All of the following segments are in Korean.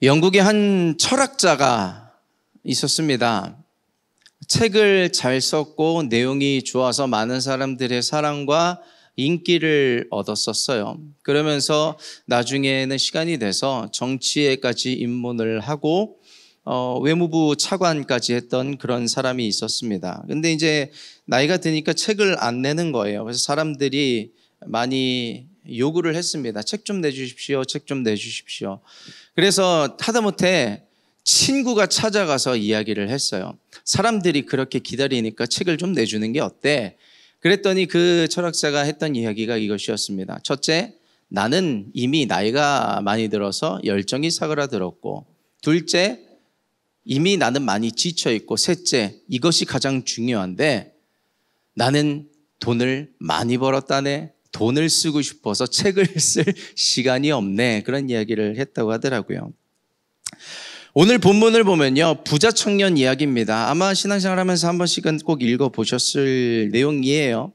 영국의 한 철학자가 있었습니다. 책을 잘 썼고 내용이 좋아서 많은 사람들의 사랑과 인기를 얻었었어요. 그러면서 나중에는 시간이 돼서 정치에까지 입문을 하고 외무부 차관까지 했던 그런 사람이 있었습니다. 근데 이제 나이가 드니까 책을 안 내는 거예요. 그래서 사람들이 많이 요구를 했습니다. 책 좀 내주십시오. 책 좀 내주십시오. 그래서 하다못해 친구가 찾아가서 이야기를 했어요. 사람들이 그렇게 기다리니까 책을 좀 내주는 게 어때? 그랬더니 그 철학자가 했던 이야기가 이것이었습니다. 첫째, 나는 이미 나이가 많이 들어서 열정이 사그라들었고, 둘째, 이미 나는 많이 지쳐있고, 셋째, 이것이 가장 중요한데 나는 돈을 많이 벌었다네. 돈을 쓰고 싶어서 책을 쓸 시간이 없네. 그런 이야기를 했다고 하더라고요. 오늘 본문을 보면요, 부자 청년 이야기입니다. 아마 신앙생활 하면서 한 번씩은 꼭 읽어보셨을 내용이에요.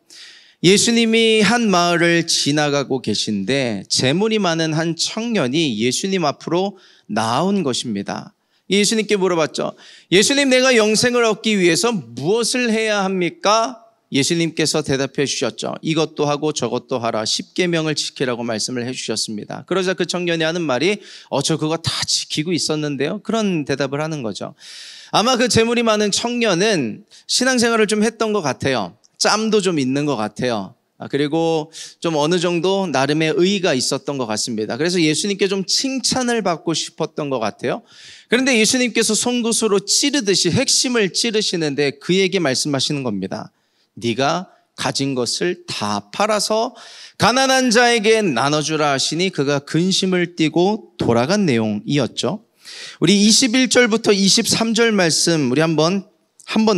예수님이 한 마을을 지나가고 계신데 재물이 많은 한 청년이 예수님 앞으로 나온 것입니다. 예수님께 물어봤죠. 예수님, 내가 영생을 얻기 위해서 무엇을 해야 합니까? 예수님께서 대답해 주셨죠. 이것도 하고 저것도 하라. 10계명을 지키라고 말씀을 해 주셨습니다. 그러자 그 청년이 하는 말이 저 그거 다 지키고 있었는데요. 그런 대답을 하는 거죠. 아마 그 재물이 많은 청년은 신앙생활을 좀 했던 것 같아요. 짬도 좀 있는 것 같아요. 그리고 좀 어느 정도 나름의 의의가 있었던 것 같습니다. 그래서 예수님께 좀 칭찬을 받고 싶었던 것 같아요. 그런데 예수님께서 송곳으로 찌르듯이 핵심을 찌르시는데 그에게 말씀하시는 겁니다. 네가 가진 것을 다 팔아서 가난한 자에게 나눠주라 하시니 그가 근심을 띠고 돌아간 내용이었죠. 우리 21절부터 23절 말씀 우리 한 번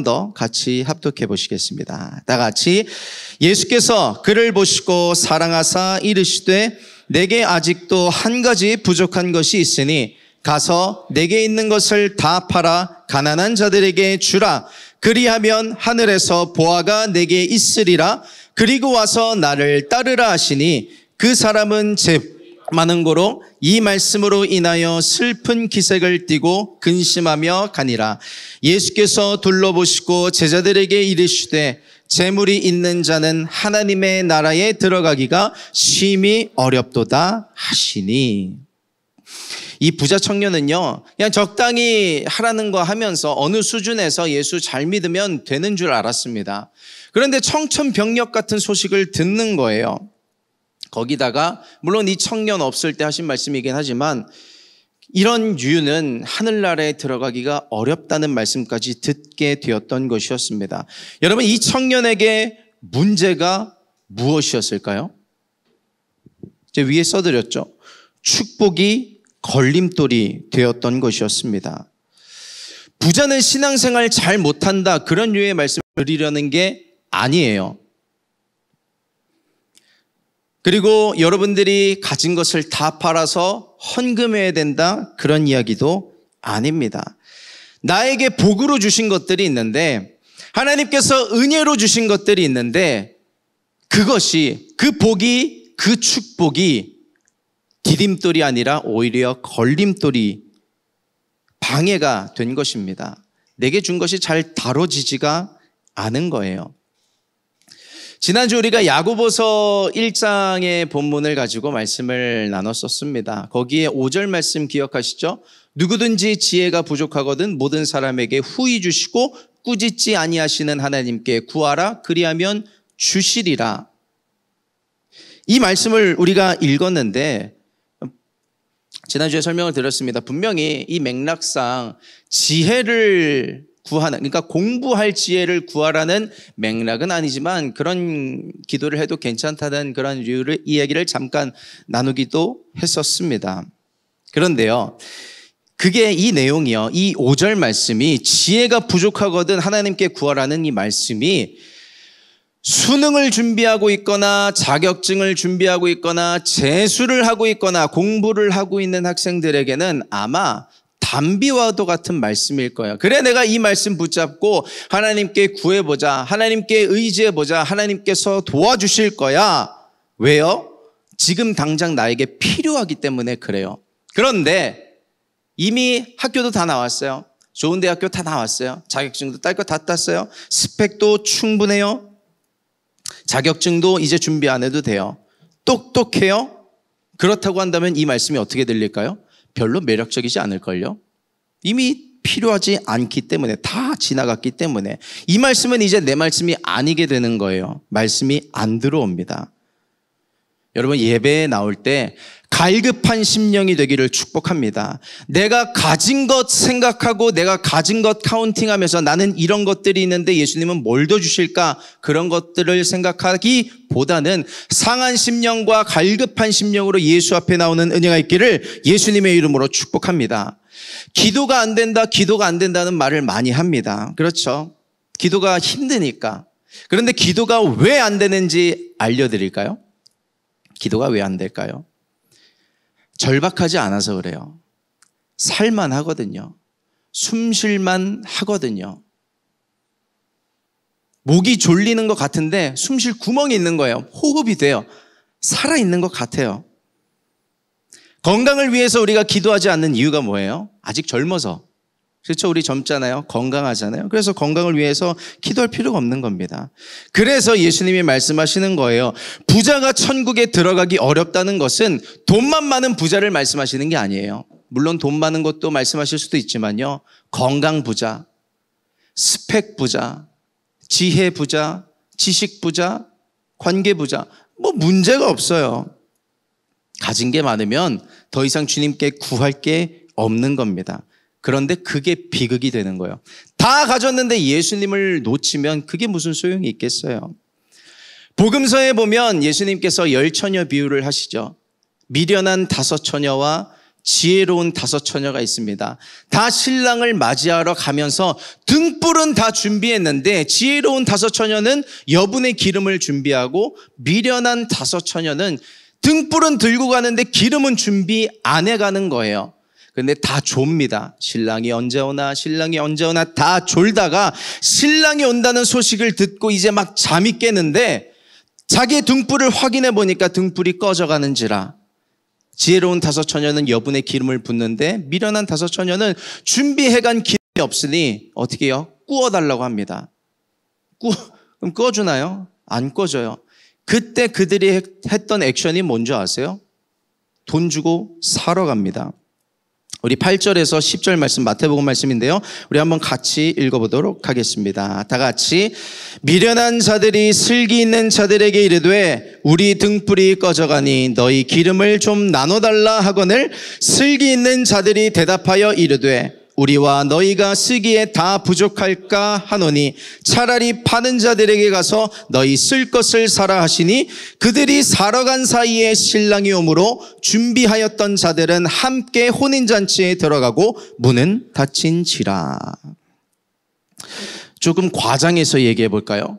더 같이 합독해 보시겠습니다. 다 같이. 예수께서 그를 보시고 사랑하사 이르시되 내게 아직도 한 가지 부족한 것이 있으니 가서 내게 있는 것을 다 팔아 가난한 자들에게 주라. 그리하면 하늘에서 보화가 내게 있으리라. 그리고 와서 나를 따르라 하시니 그 사람은 많은 고로 이 말씀으로 인하여 슬픈 기색을 띠고 근심하며 가니라. 예수께서 둘러보시고 제자들에게 이르시되 재물이 있는 자는 하나님의 나라에 들어가기가 심히 어렵도다 하시니. 이 부자 청년은요, 그냥 적당히 하라는 거 하면서 어느 수준에서 예수 잘 믿으면 되는 줄 알았습니다. 그런데 청천벽력 같은 소식을 듣는 거예요. 거기다가 물론 이 청년 없을 때 하신 말씀이긴 하지만 이런 유는 하늘나라에 들어가기가 어렵다는 말씀까지 듣게 되었던 것이었습니다. 여러분, 이 청년에게 문제가 무엇이었을까요? 제 위에 써드렸죠. 축복이 걸림돌이 되었던 것이었습니다. 부자는 신앙생활 잘 못한다, 그런 류의 말씀을 드리려는 게 아니에요. 그리고 여러분들이 가진 것을 다 팔아서 헌금해야 된다, 그런 이야기도 아닙니다. 나에게 복으로 주신 것들이 있는데, 하나님께서 은혜로 주신 것들이 있는데, 그것이, 그 복이, 그 축복이 디딤돌이 아니라 오히려 걸림돌이, 방해가 된 것입니다. 내게 준 것이 잘 다뤄지지가 않은 거예요. 지난주 우리가 야고보서 1장의 본문을 가지고 말씀을 나눴었습니다. 거기에 5절 말씀 기억하시죠? 누구든지 지혜가 부족하거든 모든 사람에게 후히 주시고 꾸짖지 아니하시는 하나님께 구하라. 그리하면 주시리라. 이 말씀을 우리가 읽었는데 지난주에 설명을 드렸습니다. 분명히 이 맥락상 지혜를 구하는, 그러니까 공부할 지혜를 구하라는 맥락은 아니지만 그런 기도를 해도 괜찮다는 그런 이야기를 잠깐 나누기도 했었습니다. 그런데요, 그게 이 내용이요, 이 5절 말씀이 지혜가 부족하거든 하나님께 구하라는 이 말씀이 수능을 준비하고 있거나 자격증을 준비하고 있거나 재수를 하고 있거나 공부를 하고 있는 학생들에게는 아마 담비와도 같은 말씀일 거예요. 그래, 내가 이 말씀 붙잡고 하나님께 구해보자, 하나님께 의지해보자, 하나님께서 도와주실 거야. 왜요? 지금 당장 나에게 필요하기 때문에 그래요. 그런데 이미 학교도 다 나왔어요. 좋은 대학교 다 나왔어요. 자격증도 딸 거 다 땄어요. 스펙도 충분해요. 자격증도 이제 준비 안 해도 돼요. 똑똑해요. 그렇다고 한다면 이 말씀이 어떻게 들릴까요? 별로 매력적이지 않을걸요. 이미 필요하지 않기 때문에, 다 지나갔기 때문에 이 말씀은 이제 내 말씀이 아니게 되는 거예요. 말씀이 안 들어옵니다. 여러분, 예배에 나올 때 갈급한 심령이 되기를 축복합니다. 내가 가진 것 생각하고 내가 가진 것 카운팅하면서 나는 이런 것들이 있는데 예수님은 뭘 더 주실까? 그런 것들을 생각하기보다는 상한 심령과 갈급한 심령으로 예수 앞에 나오는 은혜가 있기를 예수님의 이름으로 축복합니다. 기도가 안 된다, 기도가 안 된다는 말을 많이 합니다. 그렇죠? 기도가 힘드니까. 그런데 기도가 왜 안 되는지 알려드릴까요? 기도가 왜 안 될까요? 절박하지 않아서 그래요. 살만 하거든요. 숨쉴만 하거든요. 목이 졸리는 것 같은데 숨쉴 구멍이 있는 거예요. 호흡이 돼요. 살아있는 것 같아요. 건강을 위해서 우리가 기도하지 않는 이유가 뭐예요? 아직 젊어서. 그렇죠? 우리 젊잖아요. 건강하잖아요. 그래서 건강을 위해서 기도할 필요가 없는 겁니다. 그래서 예수님이 말씀하시는 거예요. 부자가 천국에 들어가기 어렵다는 것은 돈만 많은 부자를 말씀하시는 게 아니에요. 물론 돈 많은 것도 말씀하실 수도 있지만요. 건강 부자, 스펙 부자, 지혜 부자, 지식 부자, 관계 부자, 뭐 문제가 없어요. 가진 게 많으면 더 이상 주님께 구할 게 없는 겁니다. 그런데 그게 비극이 되는 거예요. 다 가졌는데 예수님을 놓치면 그게 무슨 소용이 있겠어요. 복음서에 보면 예수님께서 열처녀 비유를 하시죠. 미련한 5처녀와 지혜로운 5처녀가 있습니다. 다 신랑을 맞이하러 가면서 등불은 다 준비했는데 지혜로운 5처녀는 여분의 기름을 준비하고 미련한 5처녀는 등불은 들고 가는데 기름은 준비 안 해가는 거예요. 근데 다 졸입니다. 신랑이 언제 오나 다 졸다가 신랑이 온다는 소식을 듣고 이제 막 잠이 깨는데 자기의 등불을 확인해 보니까 등불이 꺼져가는지라 지혜로운 5처녀는 여분의 기름을 붓는데 미련한 5처녀는 준비해간 기름이 없으니 어떻게 해요? 구워달라고 합니다. 그럼 꺼주나요? 안 꺼져요. 그때 그들이 했던 액션이 뭔지 아세요? 돈 주고 사러 갑니다. 우리 8절에서 10절 말씀, 마태복음 말씀인데요. 우리 한번 같이 읽어보도록 하겠습니다. 다 같이. 미련한 자들이 슬기 있는 자들에게 이르되 우리 등불이 꺼져가니 너희 기름을 좀 나눠달라 하거늘 슬기 있는 자들이 대답하여 이르되 우리와 너희가 쓰기에 다 부족할까 하노니 차라리 파는 자들에게 가서 너희 쓸 것을 사라 하시니 그들이 사러 간 사이에 신랑이 오므로 준비하였던 자들은 함께 혼인잔치에 들어가고 문은 닫힌지라. 조금 과장해서 얘기해 볼까요?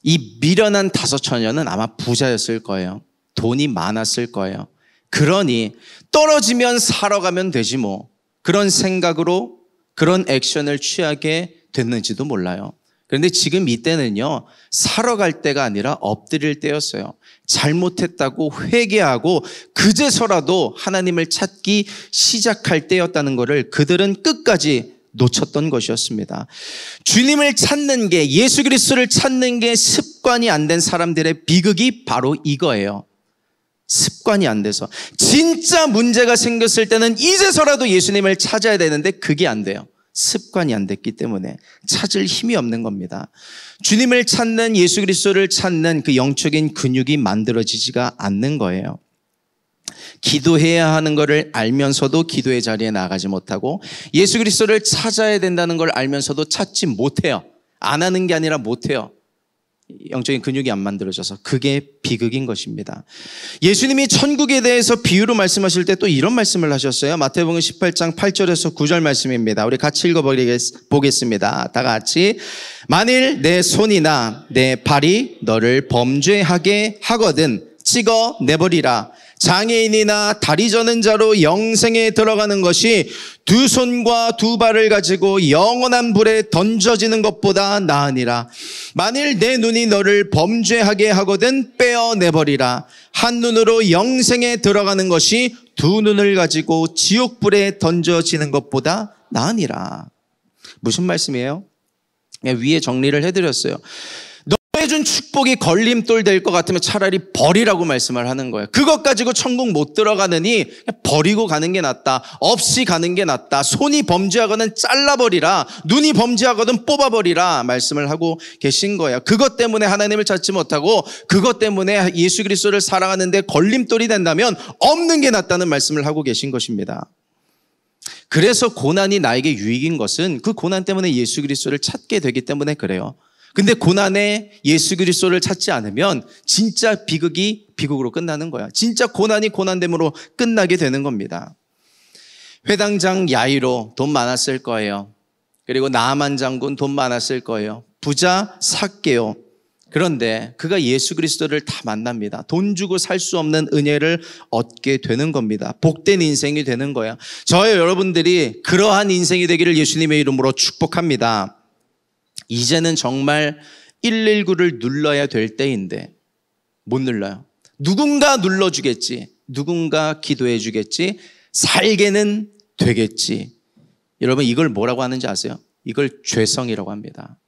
이 미련한 5처녀는 아마 부자였을 거예요. 돈이 많았을 거예요. 그러니 떨어지면 사러 가면 되지 뭐, 그런 생각으로 그런 액션을 취하게 됐는지도 몰라요. 그런데 지금 이때는요, 사러 갈 때가 아니라 엎드릴 때였어요. 잘못했다고 회개하고 그제서라도 하나님을 찾기 시작할 때였다는 것을 그들은 끝까지 놓쳤던 것이었습니다. 주님을 찾는 게, 예수 그리스도를 찾는 게 습관이 안 된 사람들의 비극이 바로 이거예요. 습관이 안 돼서. 진짜 문제가 생겼을 때는 이제서라도 예수님을 찾아야 되는데 그게 안 돼요. 습관이 안 됐기 때문에 찾을 힘이 없는 겁니다. 주님을 찾는, 예수 그리스도를 찾는 그 영적인 근육이 만들어지지가 않는 거예요. 기도해야 하는 것을 알면서도 기도의 자리에 나가지 못하고 예수 그리스도를 찾아야 된다는 걸 알면서도 찾지 못해요. 안 하는 게 아니라 못해요. 영적인 근육이 안 만들어져서. 그게 비극인 것입니다. 예수님이 천국에 대해서 비유로 말씀하실 때 또 이런 말씀을 하셨어요. 마태복음 18장 8절에서 9절 말씀입니다. 우리 같이 읽어보겠습니다. 다 같이. 만일 내 손이나 내 발이 너를 범죄하게 하거든 찍어 내버리라. 장애인이나 다리 저는 자로 영생에 들어가는 것이 두 손과 두 발을 가지고 영원한 불에 던져지는 것보다 나으니라. 만일 내 눈이 너를 범죄하게 하거든 빼어내버리라. 한 눈으로 영생에 들어가는 것이 두 눈을 가지고 지옥불에 던져지는 것보다 나으니라. 무슨 말씀이에요? 위에 정리를 해드렸어요. 너에 준 축복이 걸림돌 될 것 같으면 차라리 버리라고 말씀을 하는 거예요. 그것 가지고 천국 못 들어가느니 버리고 가는 게 낫다. 없이 가는 게 낫다. 손이 범죄하거든 잘라버리라. 눈이 범죄하거든 뽑아버리라 말씀을 하고 계신 거예요. 그것 때문에 하나님을 찾지 못하고 그것 때문에 예수 그리스도를 사랑하는데 걸림돌이 된다면 없는 게 낫다는 말씀을 하고 계신 것입니다. 그래서 고난이 나에게 유익인 것은 그 고난 때문에 예수 그리스도를 찾게 되기 때문에 그래요. 근데 고난에 예수 그리스도를 찾지 않으면 진짜 비극이 비극으로 끝나는 거야. 진짜 고난이 고난됨으로 끝나게 되는 겁니다. 회당장 야이로 돈 많았을 거예요. 그리고 나아만 장군 돈 많았을 거예요. 부자 삭개오. 그런데 그가 예수 그리스도를 다 만납니다. 돈 주고 살 수 없는 은혜를 얻게 되는 겁니다. 복된 인생이 되는 거야. 저와 여러분들이 그러한 인생이 되기를 예수님의 이름으로 축복합니다. 이제는 정말 119를 눌러야 될 때인데 못 눌러요. 누군가 눌러주겠지. 누군가 기도해 주겠지. 살게는 되겠지. 여러분 이걸 뭐라고 하는지 아세요? 이걸 죄성이라고 합니다.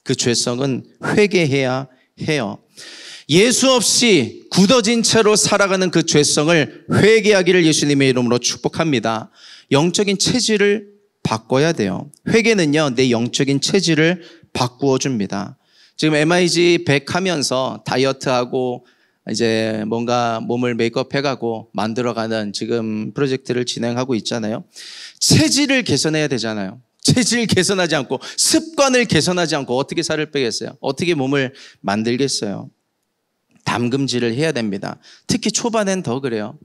그 죄성은 회개해야 해요. 예수 없이 굳어진 채로 살아가는 그 죄성을 회개하기를 예수님의 이름으로 축복합니다. 영적인 체질을 바꿔야 돼요. 회개는요, 내 영적인 체질을 바꾸어 줍니다. 지금 MIG 100 하면서 다이어트하고 이제 뭔가 몸을 메이크업 해가고 만들어가는 지금 프로젝트를 진행하고 있잖아요. 체질을 개선해야 되잖아요. 체질 개선하지 않고 습관을 개선하지 않고 어떻게 살을 빼겠어요? 어떻게 몸을 만들겠어요? 담금질을 해야 됩니다. 특히 초반엔 더 그래요.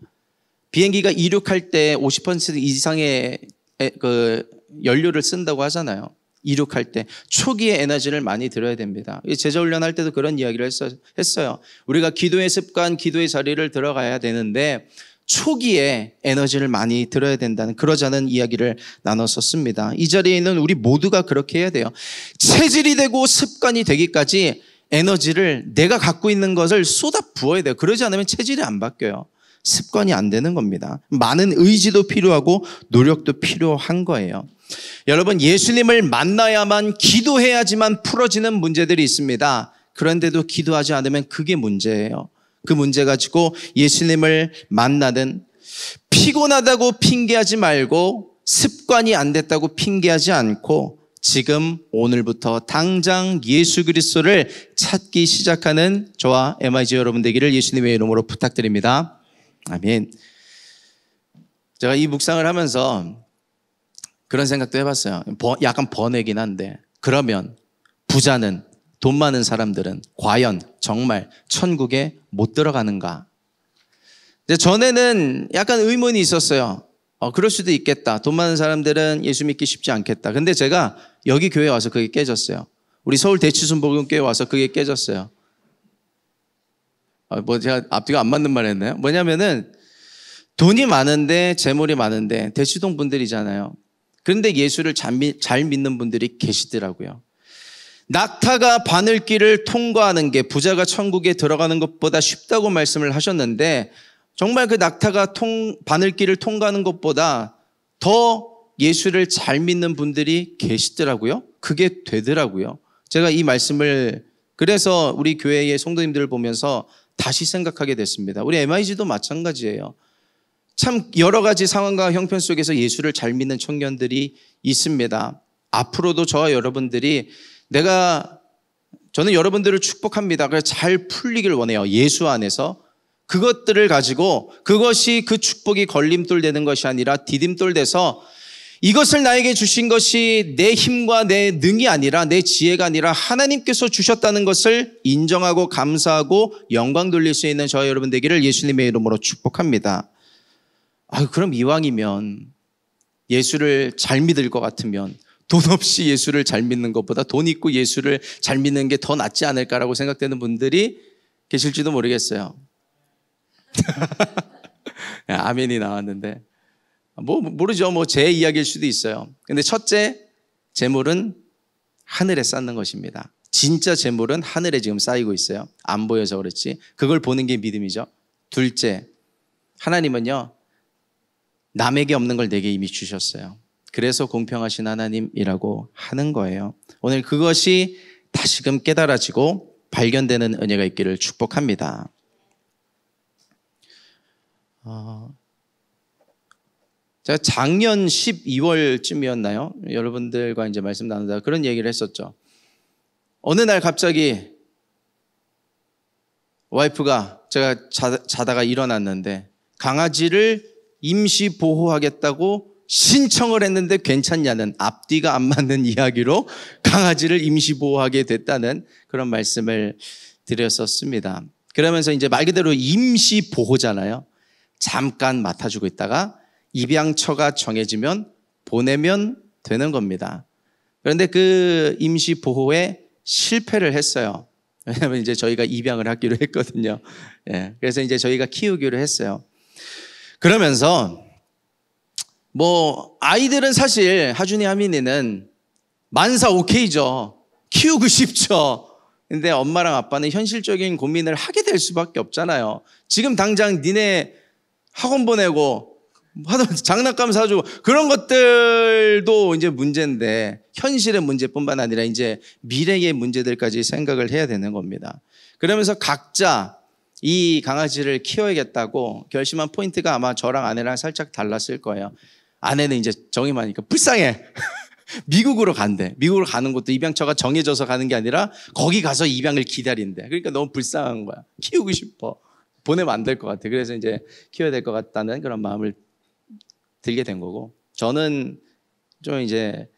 비행기가 이륙할 때 50% 이상의 그 연료를 쓴다고 하잖아요. 이륙할 때 초기에 에너지를 많이 들어야 됩니다. 제자 훈련할 때도 그런 이야기를 했어요. 우리가 기도의 습관, 기도의 자리를 들어가야 되는데 초기에 에너지를 많이 들어야 된다는 그러자는 이야기를 나눴었습니다. 이 자리에 있는 우리 모두가 그렇게 해야 돼요. 체질이 되고 습관이 되기까지 에너지를 내가 갖고 있는 것을 쏟아 부어야 돼요. 그러지 않으면 체질이 안 바뀌어요. 습관이 안 되는 겁니다. 많은 의지도 필요하고 노력도 필요한 거예요. 여러분 예수님을 만나야만 기도해야지만 풀어지는 문제들이 있습니다. 그런데도 기도하지 않으면 그게 문제예요. 그 문제 가지고 예수님을 만나든 피곤하다고 핑계하지 말고 습관이 안 됐다고 핑계하지 않고 지금 오늘부터 당장 예수 그리스도를 찾기 시작하는 저와 MIG 여러분 되기를 예수님의 이름으로 부탁드립니다. 아멘. 제가 이 묵상을 하면서 그런 생각도 해봤어요. 약간 번외긴 한데 그러면 부자는 돈 많은 사람들은 과연 정말 천국에 못 들어가는가? 전에는 약간 의문이 있었어요. 그럴 수도 있겠다. 돈 많은 사람들은 예수 믿기 쉽지 않겠다. 근데 제가 여기 교회에 와서 그게 깨졌어요. 우리 서울 대치순복음교회 와서 그게 깨졌어요. 제가 앞뒤가 안 맞는 말 했나요? 뭐냐면은 돈이 많은데 재물이 많은데 대치동 분들이잖아요. 그런데 예수를 잘 믿는 분들이 계시더라고요. 낙타가 바늘길을 통과하는 게 부자가 천국에 들어가는 것보다 쉽다고 말씀을 하셨는데 정말 그 낙타가 바늘길을 통과하는 것보다 더 예수를 잘 믿는 분들이 계시더라고요. 그게 되더라고요. 제가 이 말씀을 그래서 우리 교회의 성도님들을 보면서 다시 생각하게 됐습니다. 우리 MIG도 마찬가지예요. 참 여러 가지 상황과 형편 속에서 예수를 잘 믿는 청년들이 있습니다. 앞으로도 저와 여러분들이 저는 여러분들을 축복합니다. 그래서 잘 풀리길 원해요. 예수 안에서. 그것들을 가지고 그것이 그 축복이 걸림돌 되는 것이 아니라 디딤돌 돼서 이것을 나에게 주신 것이 내 힘과 내 능이 아니라 내 지혜가 아니라 하나님께서 주셨다는 것을 인정하고 감사하고 영광 돌릴 수 있는 저와 여러분 되기를 예수님의 이름으로 축복합니다. 그럼 이왕이면 예수를 잘 믿을 것 같으면 돈 없이 예수를 잘 믿는 것보다 돈 있고 예수를 잘 믿는 게 더 낫지 않을까라고 생각되는 분들이 계실지도 모르겠어요. 아멘이 나왔는데 모르죠. 제 이야기일 수도 있어요. 근데 첫째, 재물은 하늘에 쌓는 것입니다. 진짜 재물은 하늘에 지금 쌓이고 있어요. 안 보여서 그렇지. 그걸 보는 게 믿음이죠. 둘째, 하나님은요, 남에게 없는 걸 내게 이미 주셨어요. 그래서 공평하신 하나님이라고 하는 거예요. 오늘 그것이 다시금 깨달아지고 발견되는 은혜가 있기를 축복합니다. 제가 작년 12월쯤이었나요? 여러분들과 이제 말씀 나누다가 그런 얘기를 했었죠. 어느 날 갑자기 와이프가 제가 자다가 일어났는데 강아지를 임시 보호하겠다고 신청을 했는데 괜찮냐는 앞뒤가 안 맞는 이야기로 강아지를 임시 보호하게 됐다는 그런 말씀을 드렸었습니다. 그러면서 이제 말 그대로 임시 보호잖아요. 잠깐 맡아주고 있다가 입양처가 정해지면 보내면 되는 겁니다. 그런데 그 임시 보호에 실패를 했어요. 왜냐하면 이제 저희가 입양을 하기로 했거든요. 예, 그래서 이제 저희가 키우기로 했어요. 그러면서 아이들은 사실 하준이 하민이는 만사 오케이죠. 키우고 싶죠. 근데 엄마랑 아빠는 현실적인 고민을 하게 될 수밖에 없잖아요. 지금 당장 니네 학원 보내고 장난감 사주고 그런 것들도 이제 문제인데 현실의 문제뿐만 아니라 이제 미래의 문제들까지 생각을 해야 되는 겁니다. 그러면서 각자 이 강아지를 키워야겠다고 결심한 포인트가 아마 저랑 아내랑 살짝 달랐을 거예요. 아내는 이제 정이 많으니까 불쌍해. 미국으로 간대. 미국으로 가는 것도 입양처가 정해져서 가는 게 아니라 거기 가서 입양을 기다린대. 그러니까 너무 불쌍한 거야. 키우고 싶어. 보내면 안 될 것 같아. 그래서 이제 키워야 될 것 같다는 그런 마음을 들게 된 거고, 저는 좀 이제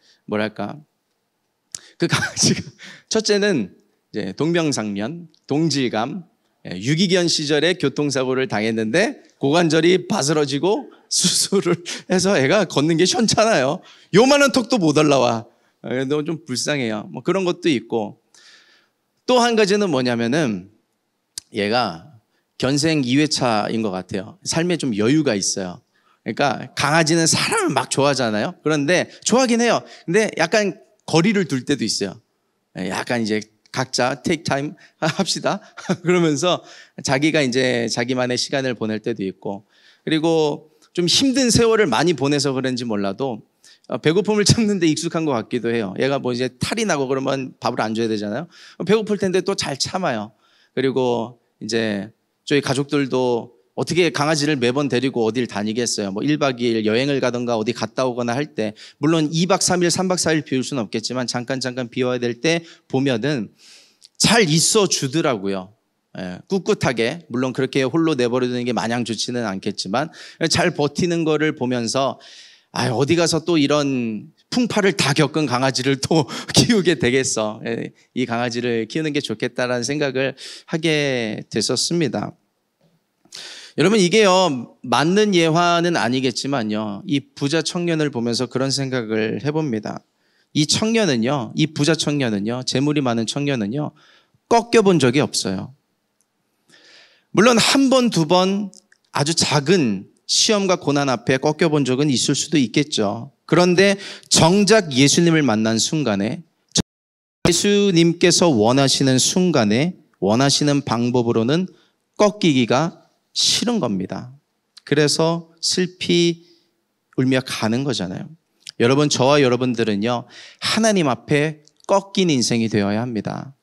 그 강아지가 첫째는 이제 동병상련, 동질감, 유기견 시절에 교통사고를 당했는데 고관절이 바스러지고 수술을 해서 애가 걷는 게 현찮아요. 요만한 턱도 못 올라와. 너무 좀 불쌍해요. 그런 것도 있고, 또 한 가지는 뭐냐면은 얘가 견생 2회차인 것 같아요. 삶에 좀 여유가 있어요. 그러니까 강아지는 사람을 막 좋아하잖아요. 그런데 좋아하긴 해요. 근데 약간 거리를 둘 때도 있어요. 약간 이제 각자 take time 합시다. 그러면서 자기가 이제 자기만의 시간을 보낼 때도 있고, 그리고 좀 힘든 세월을 많이 보내서 그런지 몰라도 배고픔을 참는데 익숙한 것 같기도 해요. 얘가 이제 탈이 나고 그러면 밥을 안 줘야 되잖아요. 배고플 텐데 또 잘 참아요. 그리고 이제 저희 가족들도 어떻게 강아지를 매번 데리고 어딜 다니겠어요. 1박 2일 여행을 가든가 어디 갔다 오거나 할 때, 물론 2박 3일, 3박 4일 비울 수는 없겠지만 잠깐 비워야 될 때 보면은 잘 있어 주더라고요. 꿋꿋하게. 물론 그렇게 홀로 내버려두는 게 마냥 좋지는 않겠지만 잘 버티는 거를 보면서 어디 가서 또 이런 풍파를 다 겪은 강아지를 또 키우게 되겠어. 이 강아지를 키우는 게 좋겠다라는 생각을 하게 됐었습니다. 여러분, 이게요, 맞는 예화는 아니겠지만요, 이 부자 청년을 보면서 그런 생각을 해봅니다. 이 부자 청년은요, 재물이 많은 청년은요, 꺾여본 적이 없어요. 물론 한 번, 두 번 아주 작은 시험과 고난 앞에 꺾여본 적은 있을 수도 있겠죠. 그런데 정작 예수님을 만난 순간에, 예수님께서 원하시는 순간에 원하시는 방법으로는 꺾이기가 싫은 겁니다. 그래서 슬피 울며 가는 거잖아요. 여러분, 저와 여러분들은요, 하나님 앞에 꺾인 인생이 되어야 합니다.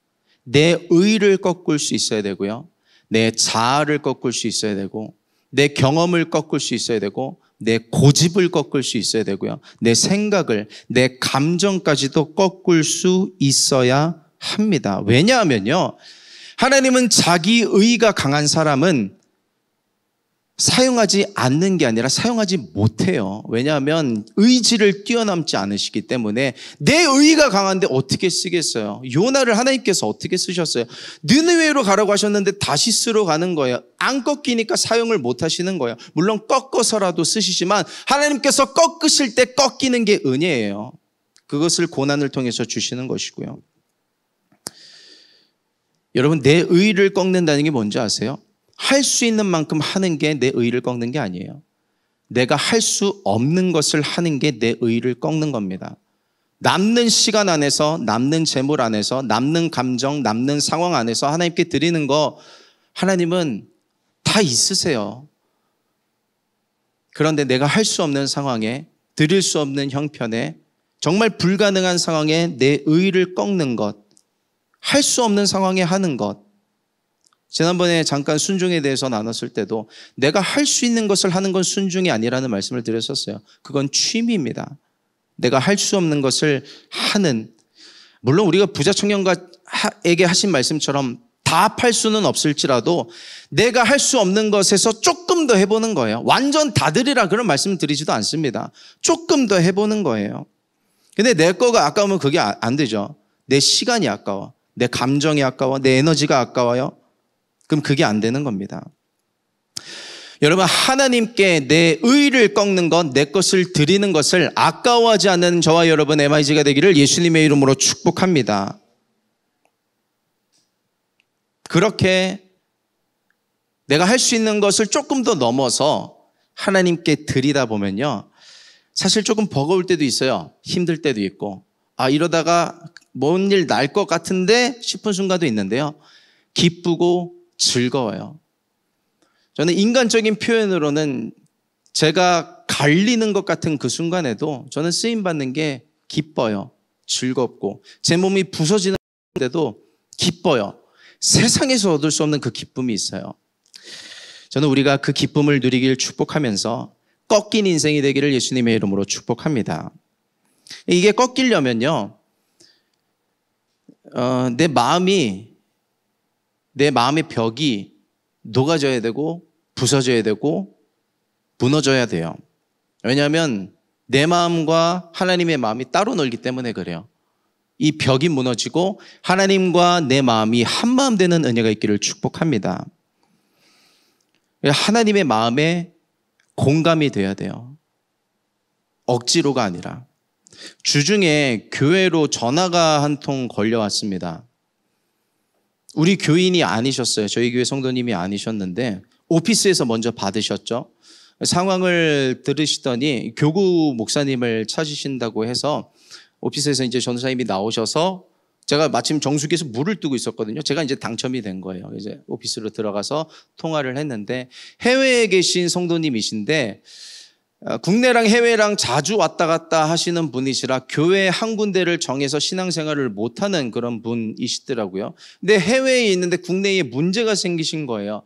내 의를 꺾을 수 있어야 되고요, 내 자아를 꺾을 수 있어야 되고, 내 경험을 꺾을 수 있어야 되고, 내 고집을 꺾을 수 있어야 되고요, 내 생각을, 내 감정까지도 꺾을 수 있어야 합니다. 왜냐하면요, 하나님은 자기 의가 강한 사람은 사용하지 않는 게 아니라 사용하지 못해요. 왜냐하면 의지를 뛰어넘지 않으시기 때문에. 내 의가 강한데 어떻게 쓰겠어요? 요나를 하나님께서 어떻게 쓰셨어요? 느느웨로 가라고 하셨는데 다시스로 가는 거예요. 안 꺾이니까 사용을 못 하시는 거예요. 물론 꺾어서라도 쓰시지만 하나님께서 꺾으실 때 꺾이는 게 은혜예요. 그것을 고난을 통해서 주시는 것이고요. 여러분, 내 의를 꺾는다는 게 뭔지 아세요? 할 수 있는 만큼 하는 게 내 의의를 꺾는 게 아니에요. 내가 할 수 없는 것을 하는 게 내 의의를 꺾는 겁니다. 남는 시간 안에서, 남는 재물 안에서, 남는 감정, 남는 상황 안에서 하나님께 드리는 거 하나님은 다 있으세요. 그런데 내가 할 수 없는 상황에, 드릴 수 없는 형편에, 정말 불가능한 상황에 내 의의를 꺾는 것, 할 수 없는 상황에 하는 것. 지난번에 잠깐 순종에 대해서 나눴을 때도 내가 할 수 있는 것을 하는 건 순종이 아니라는 말씀을 드렸었어요. 그건 취미입니다. 내가 할 수 없는 것을 하는, 물론 우리가 부자 청년에게 하신 말씀처럼 다 합할 수는 없을지라도 내가 할 수 없는 것에서 조금 더 해보는 거예요. 완전 다 드리라 그런 말씀 드리지도 않습니다. 조금 더 해보는 거예요. 근데 내 거가 아까우면 그게 안 되죠. 내 시간이 아까워, 내 감정이 아까워, 내 에너지가 아까워요. 그럼 그게 안 되는 겁니다. 여러분, 하나님께 내 의의를 꺾는 것, 내 것을 드리는 것을 아까워하지 않는 저와 여러분 MIG가 되기를 예수님의 이름으로 축복합니다. 그렇게 내가 할 수 있는 것을 조금 더 넘어서 하나님께 드리다 보면요, 사실 조금 버거울 때도 있어요. 힘들 때도 있고, 이러다가 뭔 일 날 것 같은데 싶은 순간도 있는데요, 기쁘고 즐거워요. 저는 인간적인 표현으로는 제가 갈리는 것 같은 그 순간에도 저는 쓰임받는 게 기뻐요. 즐겁고, 제 몸이 부서지는데도 기뻐요. 세상에서 얻을 수 없는 그 기쁨이 있어요. 저는 우리가 그 기쁨을 누리길 축복하면서 꺾인 인생이 되기를 예수님의 이름으로 축복합니다. 이게 꺾이려면요, 내 마음의 벽이 녹아져야 되고 부서져야 되고 무너져야 돼요. 왜냐하면 내 마음과 하나님의 마음이 따로 놀기 때문에 그래요. 이 벽이 무너지고 하나님과 내 마음이 한마음 되는 은혜가 있기를 축복합니다. 하나님의 마음에 공감이 돼야 돼요. 억지로가 아니라. 주중에 교회로 전화가 한 통 걸려왔습니다. 우리 교인이 아니셨어요. 저희 교회 성도님이 아니셨는데 오피스에서 먼저 받으셨죠. 상황을 들으시더니 교구 목사님을 찾으신다고 해서 오피스에서 이제 전도사님이 나오셔서, 제가 마침 정수기에서 물을 뜨고 있었거든요. 제가 이제 당첨이 된 거예요. 이제 오피스로 들어가서 통화를 했는데, 해외에 계신 성도님이신데 국내랑 해외랑 자주 왔다 갔다 하시는 분이시라 교회 한 군데를 정해서 신앙생활을 못하는 그런 분이시더라고요. 근데 해외에 있는데 국내에 문제가 생기신 거예요.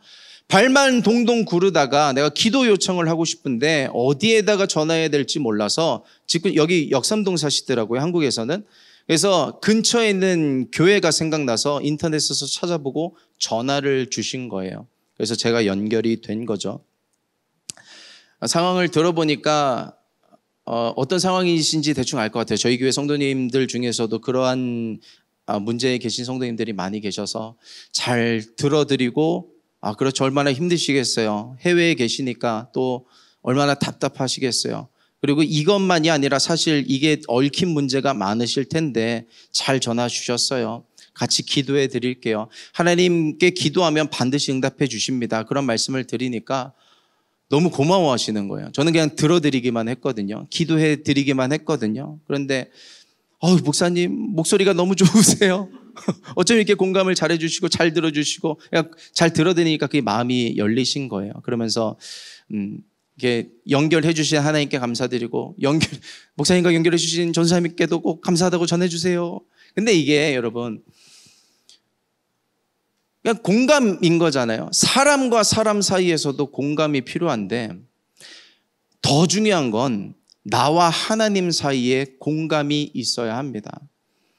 발만 동동 구르다가 내가 기도 요청을 하고 싶은데 어디에다가 전화해야 될지 몰라서, 지금 여기 역삼동 사시더라고요, 한국에서는. 그래서 근처에 있는 교회가 생각나서 인터넷에서 찾아보고 전화를 주신 거예요. 그래서 제가 연결이 된 거죠. 상황을 들어보니까 어떤 상황이신지 대충 알 것 같아요. 저희 교회 성도님들 중에서도 그러한 문제에 계신 성도님들이 많이 계셔서 잘 들어드리고, 그렇죠, 얼마나 힘드시겠어요. 해외에 계시니까 또 얼마나 답답하시겠어요. 그리고 이것만이 아니라 사실 이게 얽힌 문제가 많으실 텐데 잘 전화 주셨어요. 같이 기도해 드릴게요. 하나님께 기도하면 반드시 응답해 주십니다. 그런 말씀을 드리니까 너무 고마워하시는 거예요. 저는 그냥 들어드리기만 했거든요. 기도해 드리기만 했거든요. 그런데 목사님 목소리가 너무 좋으세요. 어쩜 이렇게 공감을 잘해 주시고 잘 들어주시고, 그냥 잘 들어드리니까 그게 마음이 열리신 거예요. 그러면서 이렇게 연결해 주신 하나님께 감사드리고, 목사님과 연결해 주신 전사님께도 꼭 감사하다고 전해주세요. 근데 이게 여러분 그냥 공감인 거잖아요. 사람과 사람 사이에서도 공감이 필요한데, 더 중요한 건 나와 하나님 사이에 공감이 있어야 합니다.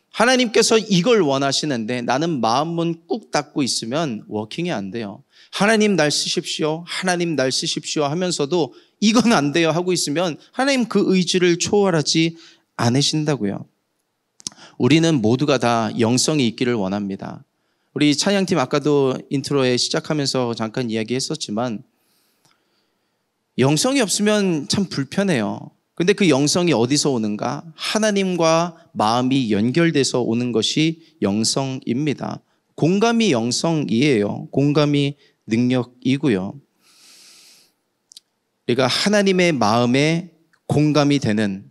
하나님께서 이걸 원하시는데 나는 마음문 꾹 닫고 있으면 워킹이 안 돼요. 하나님 날 쓰십시오, 하나님 날 쓰십시오 하면서도 이건 안 돼요 하고 있으면 하나님 그 의지를 초월하지 않으신다고요. 우리는 모두가 다 영성이 있기를 원합니다. 우리 찬양팀 아까도 인트로에 시작하면서 잠깐 이야기했었지만, 영성이 없으면 참 불편해요. 근데 그 영성이 어디서 오는가? 하나님과 마음이 연결돼서 오는 것이 영성입니다. 공감이 영성이에요. 공감이 능력이고요. 우리가 하나님의 마음에 공감이 되는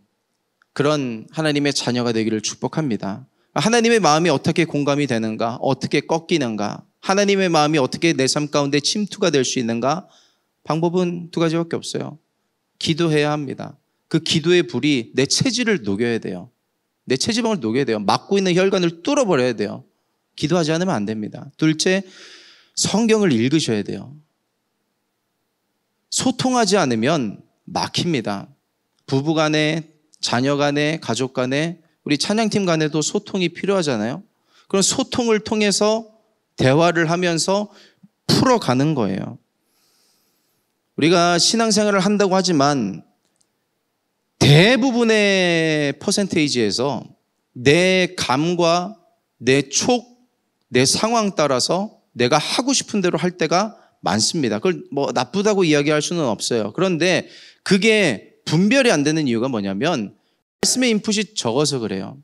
그런 하나님의 자녀가 되기를 축복합니다. 하나님의 마음이 어떻게 공감이 되는가? 어떻게 꺾이는가? 하나님의 마음이 어떻게 내 삶 가운데 침투가 될 수 있는가? 방법은 두 가지밖에 없어요. 기도해야 합니다. 그 기도의 불이 내 체질을 녹여야 돼요. 내 체지방을 녹여야 돼요. 막고 있는 혈관을 뚫어버려야 돼요. 기도하지 않으면 안 됩니다. 둘째, 성경을 읽으셔야 돼요. 소통하지 않으면 막힙니다. 부부 간에, 자녀 간에, 가족 간에, 우리 찬양팀 간에도 소통이 필요하잖아요. 그런 소통을 통해서 대화를 하면서 풀어가는 거예요. 우리가 신앙생활을 한다고 하지만 대부분의 퍼센테이지에서 내 감과 내 촉, 내 상황 따라서 내가 하고 싶은 대로 할 때가 많습니다. 그걸 뭐 나쁘다고 이야기할 수는 없어요. 그런데 그게 분별이 안 되는 이유가 뭐냐면 말씀의 인풋이 적어서 그래요.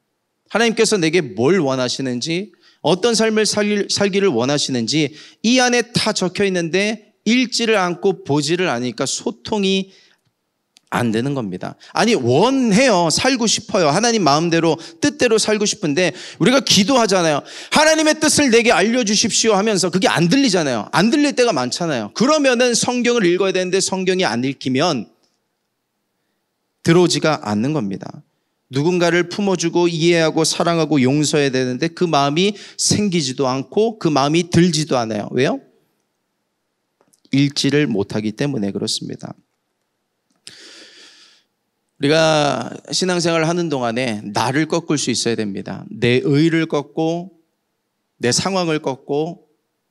하나님께서 내게 뭘 원하시는지, 어떤 삶을 살기를 원하시는지 이 안에 다 적혀 있는데 읽지를 않고 보지를 않으니까 소통이 안 되는 겁니다. 아니, 원해요. 살고 싶어요. 하나님 마음대로, 뜻대로 살고 싶은데 우리가 기도하잖아요. 하나님의 뜻을 내게 알려주십시오 하면서 그게 안 들리잖아요. 안 들릴 때가 많잖아요. 그러면은 성경을 읽어야 되는데 성경이 안 읽히면 들어오지가 않는 겁니다. 누군가를 품어주고 이해하고 사랑하고 용서해야 되는데 그 마음이 생기지도 않고 그 마음이 들지도 않아요. 왜요? 읽지를 못하기 때문에 그렇습니다. 우리가 신앙생활을 하는 동안에 나를 꺾을 수 있어야 됩니다. 내 의를 꺾고 내 상황을 꺾고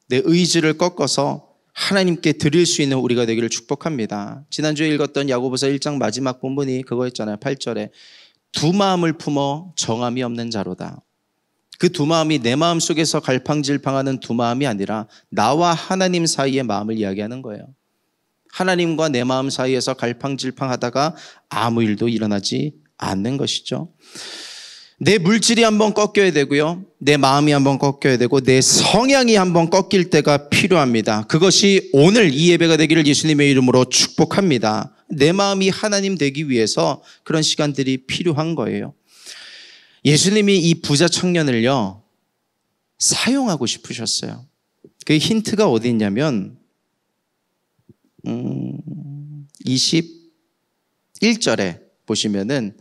내 의지를 꺾어서 하나님께 드릴 수 있는 우리가 되기를 축복합니다. 지난주에 읽었던 야고보서 1장 마지막 본문이 그거였잖아요. 8절에 두 마음을 품어 정함이 없는 자로다. 그 두 마음이 내 마음 속에서 갈팡질팡하는 두 마음이 아니라 나와 하나님 사이의 마음을 이야기하는 거예요. 하나님과 내 마음 사이에서 갈팡질팡하다가 아무 일도 일어나지 않는 것이죠. 내 물질이 한번 꺾여야 되고요. 내 마음이 한번 꺾여야 되고 내 성향이 한번 꺾일 때가 필요합니다. 그것이 오늘 이 예배가 되기를 예수님의 이름으로 축복합니다. 내 마음이 하나님 되기 위해서 그런 시간들이 필요한 거예요. 예수님이 이 부자 청년을요, 사용하고 싶으셨어요. 그 힌트가 어디 있냐면 21절에 보시면은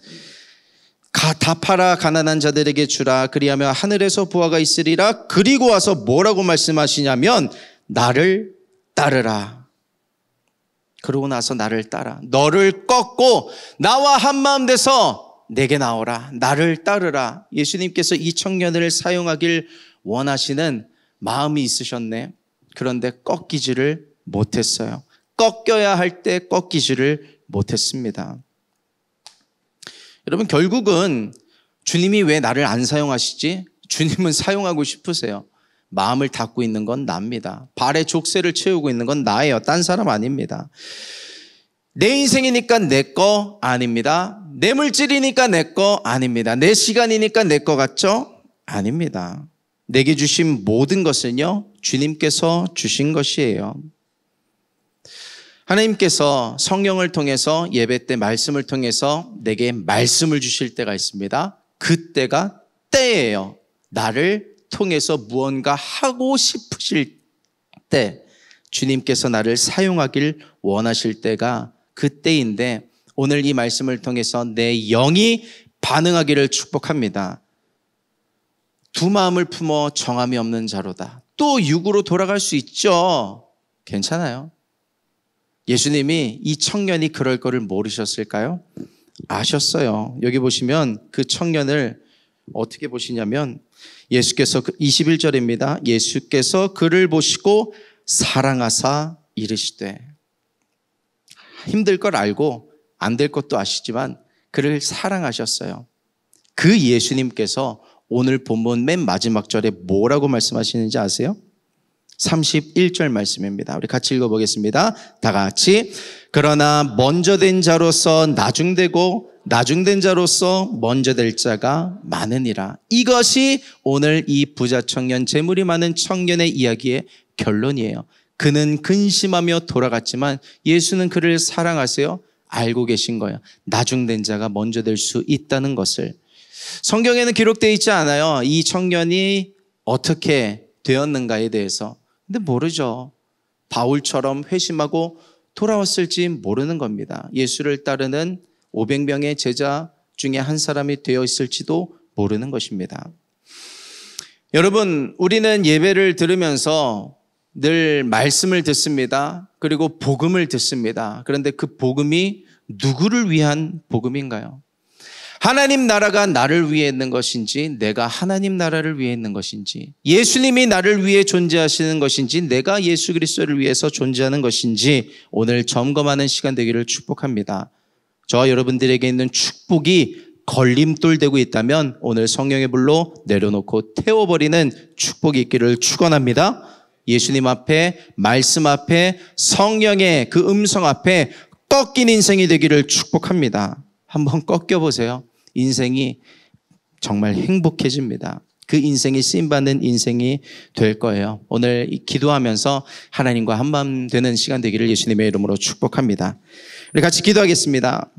다 팔아 가난한 자들에게 주라. 그리하면 하늘에서 보화가 있으리라. 그리고 와서 뭐라고 말씀하시냐면 나를 따르라. 그러고 나서 나를 따라. 너를 꺾고 나와 한마음 돼서 내게 나오라. 나를 따르라. 예수님께서 이 청년을 사용하길 원하시는 마음이 있으셨네. 그런데 꺾이지를 못했어요. 꺾여야 할 때 꺾이지를 못했습니다. 여러분, 결국은 주님이 왜 나를 안 사용하시지? 주님은 사용하고 싶으세요. 마음을 닫고 있는 건 납니다. 발에 족쇄를 채우고 있는 건 나예요. 딴 사람 아닙니다. 내 인생이니까 내 거 아닙니다. 내 물질이니까 내 거 아닙니다. 내 시간이니까 내 거 같죠? 아닙니다. 내게 주신 모든 것은요, 주님께서 주신 것이에요. 하나님께서 성령을 통해서 예배 때 말씀을 통해서 내게 말씀을 주실 때가 있습니다. 그때가 때예요. 나를 통해서 무언가 하고 싶으실 때, 주님께서 나를 사용하길 원하실 때가 그때인데, 오늘 이 말씀을 통해서 내 영이 반응하기를 축복합니다. 두 마음을 품어 정함이 없는 자로다. 또 육으로 돌아갈 수 있죠. 괜찮아요. 예수님이 이 청년이 그럴 거를 모르셨을까요? 아셨어요. 여기 보시면 그 청년을 어떻게 보시냐면 예수께서 21절입니다. 예수께서 그를 보시고 사랑하사 이르시되, 힘들 걸 알고 안 될 것도 아시지만 그를 사랑하셨어요. 그 예수님께서 오늘 본문 맨 마지막 절에 뭐라고 말씀하시는지 아세요? 31절 말씀입니다. 우리 같이 읽어보겠습니다. 다 같이. 그러나 먼저 된 자로서 나중되고 나중된 자로서 먼저 될 자가 많으니라. 이것이 오늘 이 부자 청년, 재물이 많은 청년의 이야기의 결론이에요. 그는 근심하며 돌아갔지만 예수는 그를 사랑하세요. 알고 계신 거예요. 나중된 자가 먼저 될 수 있다는 것을. 성경에는 기록되어 있지 않아요. 이 청년이 어떻게 되었는가에 대해서. 근데 모르죠. 바울처럼 회심하고 돌아왔을지 모르는 겁니다. 예수를 따르는 500명의 제자 중에 한 사람이 되어 있을지도 모르는 것입니다. 여러분, 우리는 예배를 들으면서 늘 말씀을 듣습니다. 그리고 복음을 듣습니다. 그런데 그 복음이 누구를 위한 복음인가요? 하나님 나라가 나를 위해 있는 것인지, 내가 하나님 나라를 위해 있는 것인지, 예수님이 나를 위해 존재하시는 것인지, 내가 예수 그리스도를 위해서 존재하는 것인지 오늘 점검하는 시간 되기를 축복합니다. 저와 여러분들에게 있는 축복이 걸림돌 되고 있다면 오늘 성령의 불로 내려놓고 태워버리는 축복이 있기를 축원합니다. 예수님 앞에, 말씀 앞에, 성령의 그 음성 앞에 꺾인 인생이 되기를 축복합니다. 한번 꺾여보세요. 인생이 정말 행복해집니다. 그 인생이 쓰임받는 인생이 될 거예요. 오늘 기도하면서 하나님과 한밤 되는 시간 되기를 예수님의 이름으로 축복합니다. 우리 같이 기도하겠습니다.